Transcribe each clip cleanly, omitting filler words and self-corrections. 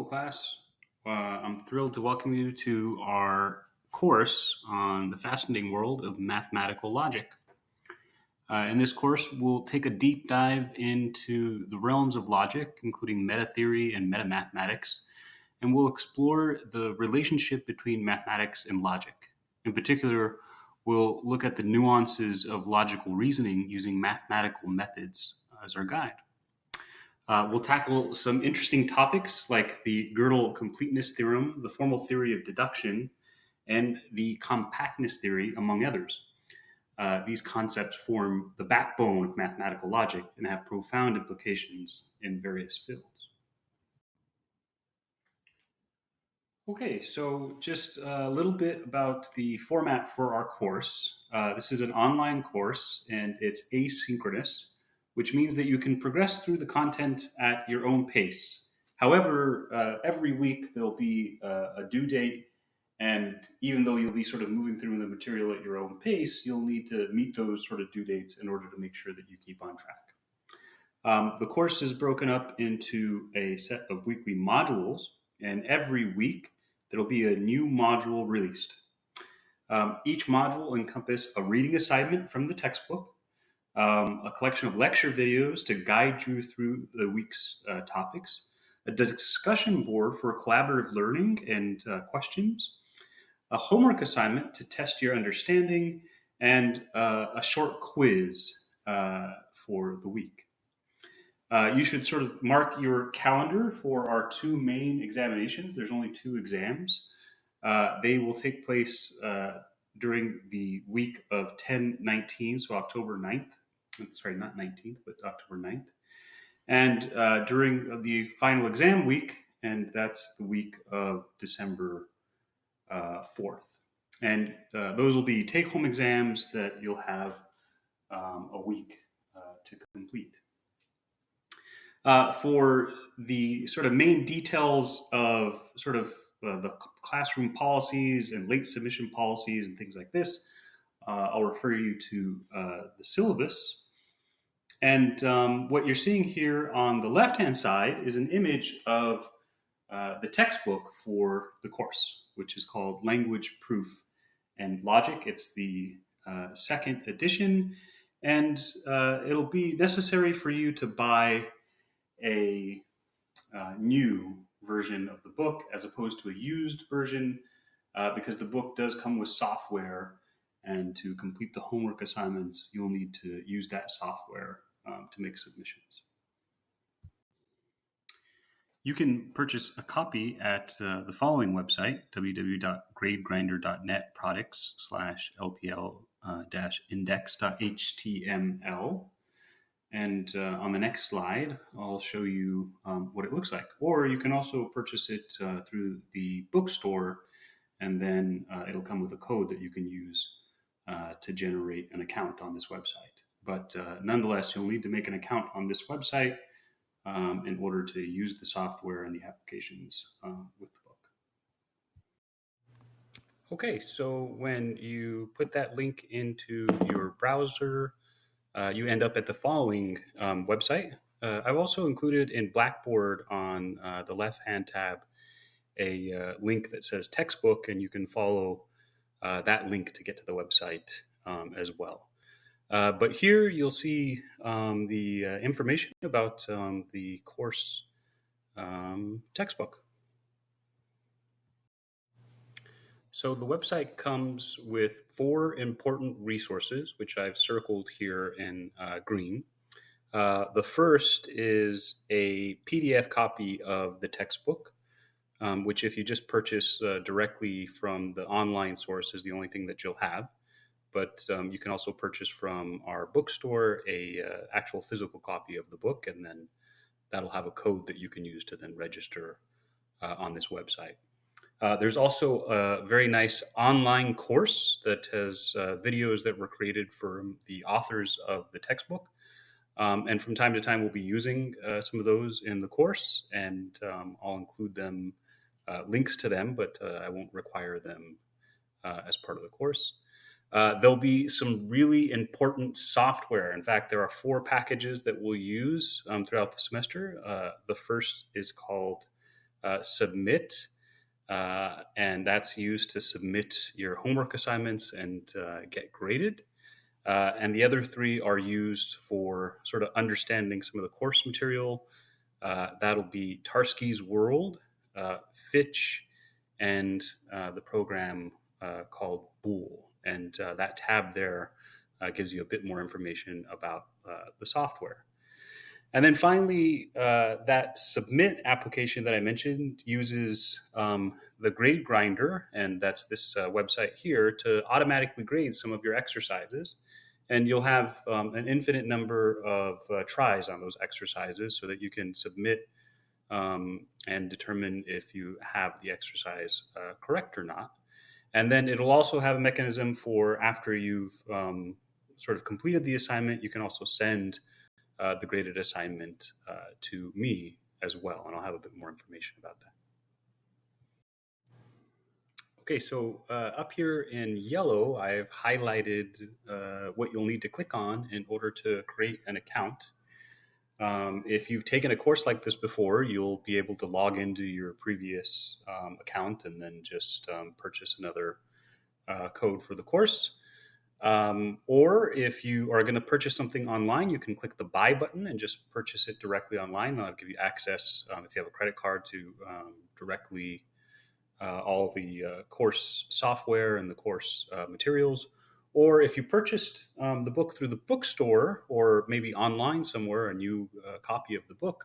Hello, class. I'm thrilled to welcome you to our course on the fascinating world of mathematical logic. In this course, we'll take a deep dive into the realms of logic, including meta theory and meta mathematics, and we'll explore the relationship between mathematics and logic. In particular, we'll look at the nuances of logical reasoning using mathematical methods as our guide. We'll tackle some interesting topics like the Gödel completeness theorem, the formal theory of deduction, and the compactness theory, among others. These concepts form the backbone of mathematical logic and have profound implications in various fields. Okay, so just a little bit about the format for our course. This is an online course and it's asynchronous, which means that you can progress through the content at your own pace. However, every week there'll be a due date, and even though you'll be sort of moving through the material at your own pace, you'll need to meet those sort of due dates in order to make sure that you keep on track. The course is broken up into a set of weekly modules, and every week there'll be a new module released. Each module will encompass a reading assignment from the textbook, a collection of lecture videos to guide you through the week's topics, a discussion board for collaborative learning and questions, a homework assignment to test your understanding, and a short quiz for the week. You should sort of mark your calendar for our two main examinations. There's only two exams. They will take place during the week of 10/19, so October 9th. Sorry, not 19th, but October 9th. And during the final exam week, and that's the week of December 4th. And those will be take-home exams that you'll have a week to complete. For the sort of main details of sort of the classroom policies and late submission policies and things like this, I'll refer you to the syllabus. And what you're seeing here on the left-hand side is an image of the textbook for the course, which is called Language, Proof, and Logic. It's the second edition, and it'll be necessary for you to buy a new version of the book as opposed to a used version because the book does come with software, and to complete the homework assignments, you'll need to use that software to make submissions. You can purchase a copy at the following website, www.gradegrinder.net products/lpl-index.html. And on the next slide, I'll show you what it looks like. Or you can also purchase it through the bookstore, and then it'll come with a code that you can use to generate an account on this website. But nonetheless, you'll need to make an account on this website in order to use the software and the applications with the book. Okay, so when you put that link into your browser, you end up at the following website. I've also included in Blackboard on the left-hand tab a link that says textbook, and you can follow that link to get to the website as well. But here you'll see the information about the course textbook. So the website comes with 4 important resources, which I've circled here in green. The first is a PDF copy of the textbook, which if you just purchase directly from the online source is the only thing that you'll have. But you can also purchase from our bookstore a actual physical copy of the book, and then that'll have a code that you can use to then register on this website. There's also a very nice online course that has videos that were created from the authors of the textbook. And from time to time, we'll be using some of those in the course, and I'll include them, links to them, but I won't require them as part of the course. There'll be some really important software. In fact, there are 4 packages that we'll use throughout the semester. The first is called submit, and that's used to submit your homework assignments and get graded. And the other three are used for sort of understanding some of the course material. That'll be Tarski's World, Fitch, and the program called Boole. And that tab there gives you a bit more information about the software. And then finally, that submit application that I mentioned uses the grade grinder, and that's this website here, to automatically grade some of your exercises. And you'll have an infinite number of tries on those exercises so that you can submit and determine if you have the exercise correct or not. And then it'll also have a mechanism for after you've sort of completed the assignment, you can also send the graded assignment to me as well. And I'll have a bit more information about that. Okay, so up here in yellow, I've highlighted what you'll need to click on in order to create an account. If you've taken a course like this before, you'll be able to log into your previous account and then just purchase another code for the course. Or if you are going to purchase something online, you can click the buy button and just purchase it directly online. I'll give you access, if you have a credit card, to directly all the course software and the course materials. Or if you purchased the book through the bookstore or maybe online somewhere, a new copy of the book,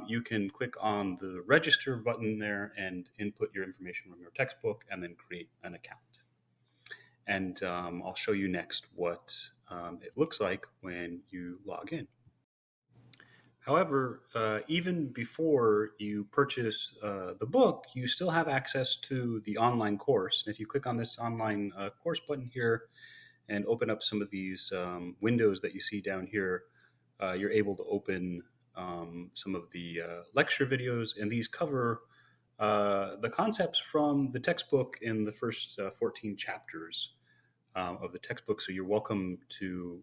you can click on the register button there and input your information from your textbook and then create an account. And I'll show you next what it looks like when you log in. However, even before you purchase the book, you still have access to the online course. And if you click on this online course button here and open up some of these windows that you see down here, you're able to open some of the lecture videos. And these cover the concepts from the textbook in the first 14 chapters of the textbook. So you're welcome to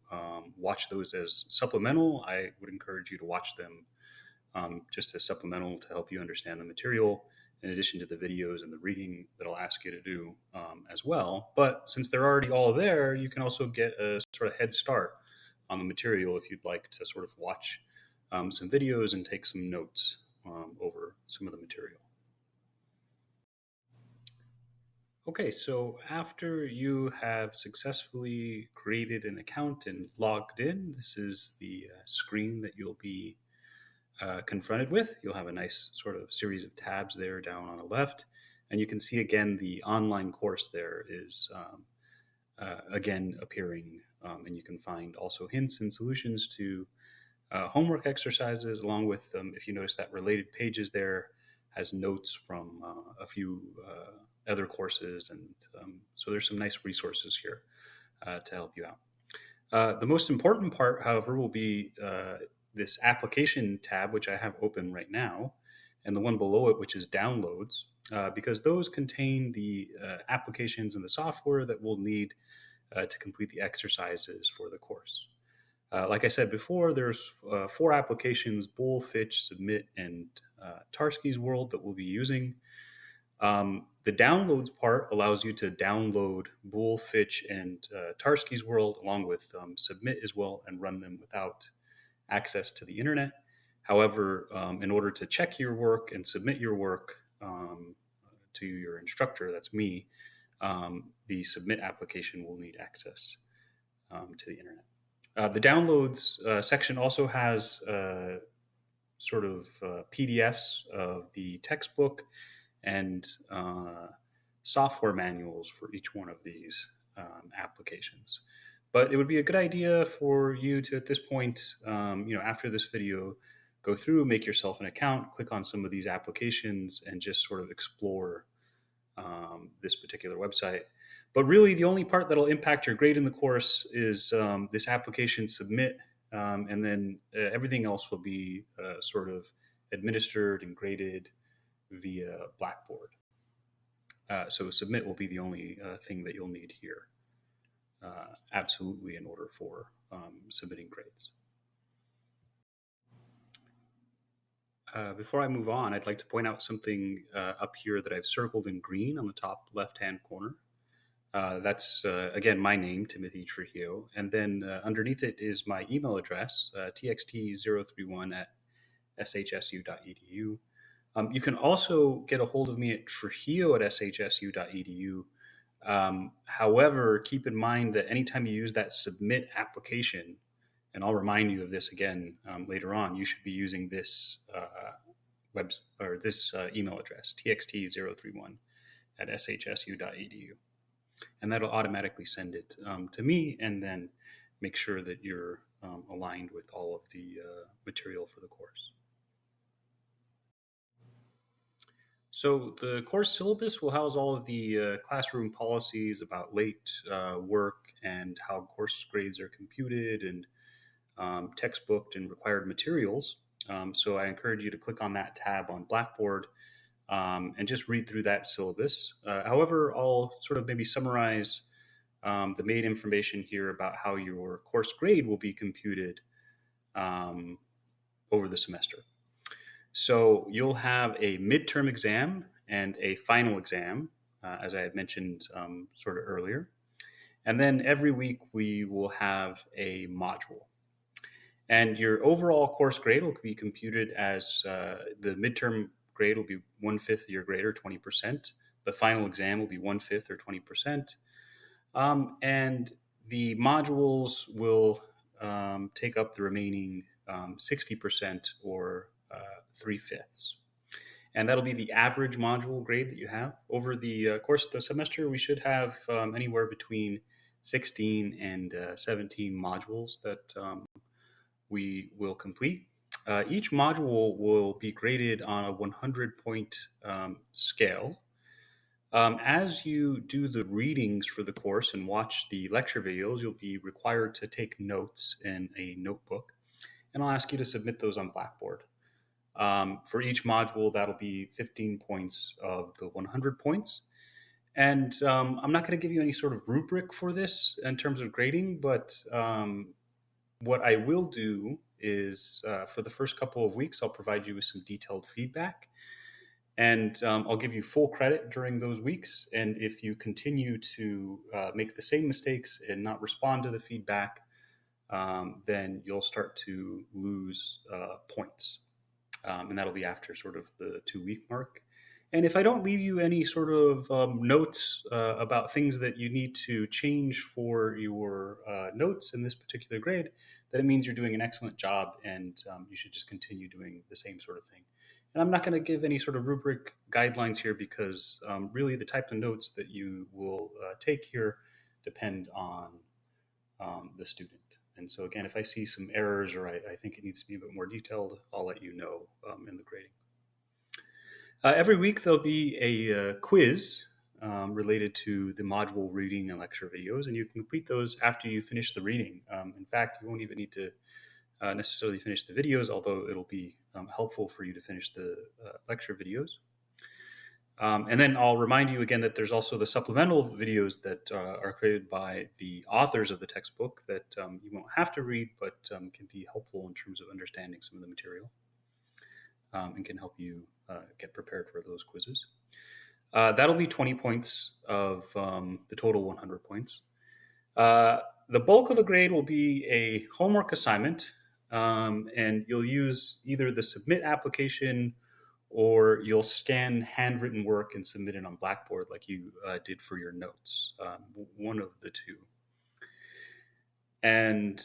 watch those as supplemental. I would encourage you to watch them just as supplemental to help you understand the material, in addition to the videos and the reading that I'll ask you to do as well. But since they're already all there, you can also get a sort of head start on the material if you'd like to sort of watch some videos and take some notes over some of the material. Okay, so after you have successfully created an account and logged in, this is the screen that you'll be confronted with. You'll have a nice sort of series of tabs there down on the left. And you can see again the online course there is again appearing. And you can find also hints and solutions to homework exercises, along with, if you notice that related pages there, has notes from a few other courses. And so there's some nice resources here to help you out. The most important part, however, will be this application tab, which I have open right now, and the one below it, which is downloads, because those contain the applications and the software that we'll need to complete the exercises for the course. Like I said before, there's 4 applications: Boole, Fitch, Submit, and Tarski's World that we'll be using. The downloads part allows you to download Boole, Fitch, and Tarski's World along with Submit as well and run them without access to the internet. However, in order to check your work and submit your work to your instructor, that's me, the Submit application will need access to the internet. The downloads section also has sort of PDFs of the textbook and software manuals for each one of these applications. But it would be a good idea for you to, at this point, after this video, go through, make yourself an account, click on some of these applications, and just sort of explore this particular website. But really, the only part that'll impact your grade in the course is this application Submit, and then everything else will be sort of administered and graded via Blackboard. So Submit will be the only thing that you'll need here, absolutely, in order for submitting grades. Before I move on, I'd like to point out something up here that I've circled in green on the top left-hand corner. That's, again, my name, Timothy Trujillo. And then underneath it is my email address, txt031 at shsu.edu. You can also get a hold of me at trujillo at shsu.edu. However, keep in mind that anytime you use that submit application, and I'll remind you of this again later on, you should be using this this email address, txt031 at shsu.edu. And that'll automatically send it to me, and then make sure that you're aligned with all of the material for the course. So the course syllabus will house all of the classroom policies about late work and how course grades are computed, and textbook and required materials. So I encourage you to click on that tab on Blackboard and just read through that syllabus. However, I'll sort of maybe summarize the main information here about how your course grade will be computed over the semester. So you'll have a midterm exam and a final exam, as I had mentioned sort of earlier. And then every week we will have a module. And your overall course grade will be computed as the midterm grade will be 1/5 of your grade, or 20%. The final exam will be 1/5 or 20%. And the modules will take up the remaining 60%, or 3/5. And that'll be the average module grade that you have. Over the course of the semester, we should have anywhere between 16 and 17 modules that we will complete. Each module will be graded on a 100-point scale. As you do the readings for the course and watch the lecture videos, you'll be required to take notes in a notebook, and I'll ask you to submit those on Blackboard. For each module, that'll be 15 points of the 100 points. And I'm not going to give you any sort of rubric for this in terms of grading, but what I will do is for the first couple of weeks, I'll provide you with some detailed feedback. And I'll give you full credit during those weeks. And if you continue to make the same mistakes and not respond to the feedback, then you'll start to lose points. And that'll be after sort of the 2-week mark. And if I don't leave you any sort of notes about things that you need to change for your notes in this particular grade, then it means you're doing an excellent job, and you should just continue doing the same sort of thing. And I'm not going to give any sort of rubric guidelines here, because really the type of notes that you will take here depend on the student. And so again, if I see some errors, or I think it needs to be a bit more detailed, I'll let you know in the grading. Every week there'll be a quiz related to the module reading and lecture videos, and you can complete those after you finish the reading. In fact, you won't even need to necessarily finish the videos, although it'll be helpful for you to finish the lecture videos. And then I'll remind you again that there's also the supplemental videos that are created by the authors of the textbook that you won't have to read, but can be helpful in terms of understanding some of the material and can help you get prepared for those quizzes. That'll be 20 points of the total 100 points. The bulk of the grade will be a homework assignment, and you'll use either the submit application, or you'll scan handwritten work and submit it on Blackboard like you did for your notes, one of the two. And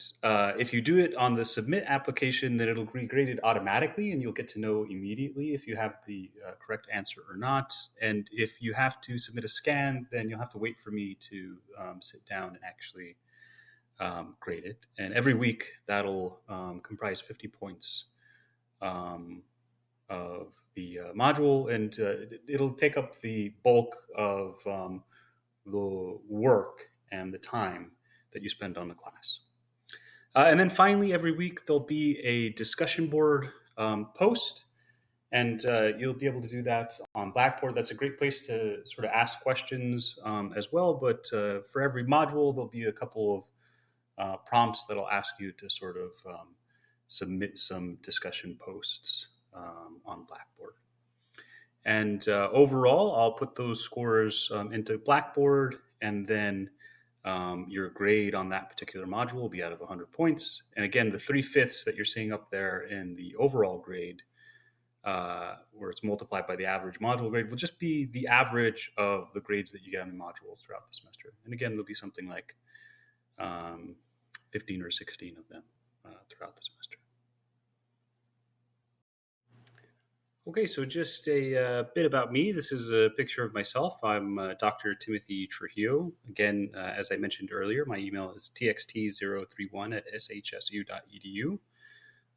if you do it on the submit application, then it'll be graded automatically, and you'll get to know immediately if you have the correct answer or not. And if you have to submit a scan, then you'll have to wait for me to sit down and actually grade it. And every week that'll comprise 50 points of the module, and it'll take up the bulk of the work and the time that you spend on the class. And then finally, every week there'll be a discussion board post, and you'll be able to do that on Blackboard. That's a great place to sort of ask questions as well, but for every module there'll be a couple of prompts that'll ask you to sort of submit some discussion posts on Blackboard. And overall, I'll put those scores into Blackboard, and then your grade on that particular module will be out of 100 points. And again, the 3/5 that you're seeing up there in the overall grade, where it's multiplied by the average module grade, will just be the average of the grades that you get on the modules throughout the semester. And again, there'll be something like 15 or 16 of them throughout the semester. Okay, so just a bit about me. This is a picture of myself. I'm Dr. Timothy Trujillo. Again, as I mentioned earlier, my email is txt031@shsu.edu.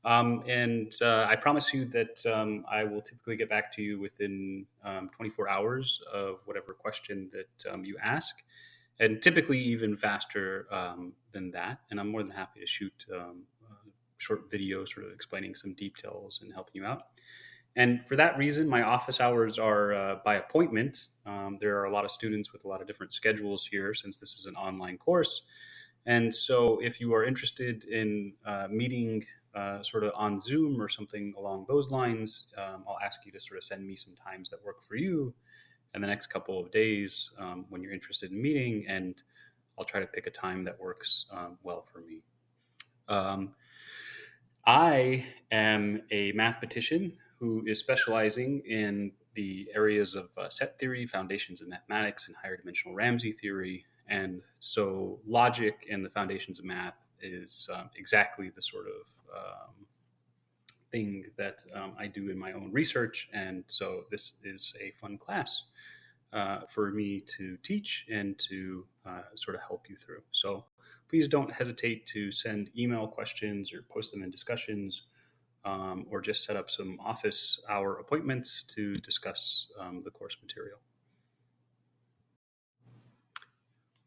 And I promise you that I will typically get back to you within 24 hours of whatever question that you ask, and typically even faster than that. And I'm more than happy to shoot a short video sort of explaining some details and helping you out. And for that reason, my office hours are by appointment. There are a lot of students with a lot of different schedules here since this is an online course. And so if you are interested in meeting sort of on Zoom or something along those lines, I'll ask you to sort of send me some times that work for you in the next couple of days when you're interested in meeting, and I'll try to pick a time that works well for me. I am a mathematician who is specializing in the areas of set theory, foundations of mathematics, and higher dimensional Ramsey theory. And so logic and the foundations of math is exactly the sort of thing that I do in my own research. And so this is a fun class for me to teach and to sort of help you through. So please don't hesitate to send email questions or post them in discussions, or just set up some office hour appointments to discuss the course material.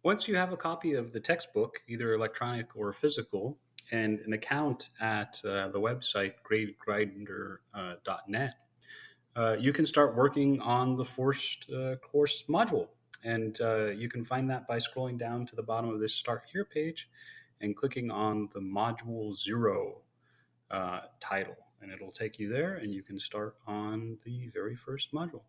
Once you have a copy of the textbook, either electronic or physical, and an account at the website gradegrinder.net, you can start working on the first course module. And you can find that by scrolling down to the bottom of this Start Here page and clicking on the Module 0 title. And it'll take you there, and you can start on the very first module.